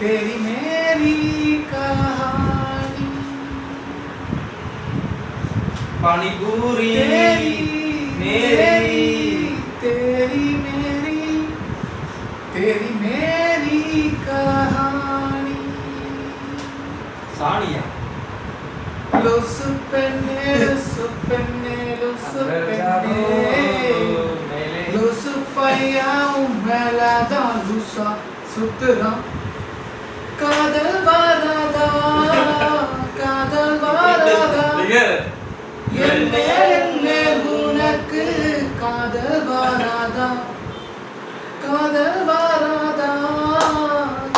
तेरी मेरी कहानी पानी पूरी मेरी तेरी मेरी तेरी मेरी कहानी सानिया लुसु पेन्ने लुसु पैया उम्मेलादा लुसा सुतरा कादल वारादा என்னே உனக்கு காதல் வாராதா காதல் வாராதா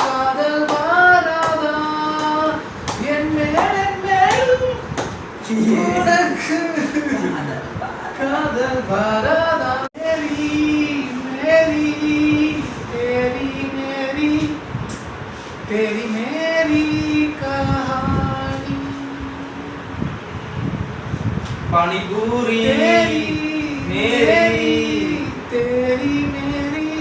காதல் வாராதா என் மேல் உனக்கு காதல் வாராதா மேரி மேரி तेरी मेरी तेरी मेरी कहानी पानी पूरी मेरी तेरी मेरी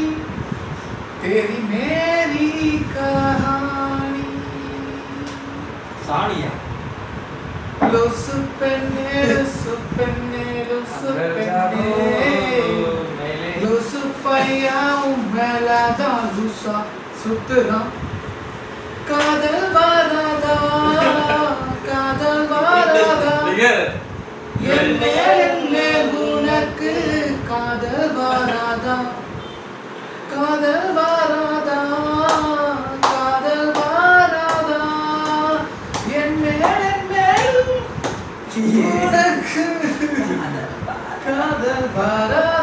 तेरी मेरी कहानी सानिया लुसु पेन्ने लुसु पैया उम्मेलादा लुसा सुतरा कादल वारादा कादल वारादा என்னே உனக்கு காதல் வாராதா காதல் வாராதா காதல் வாராதா என் மேல் உனக்கு காதல் வாராதா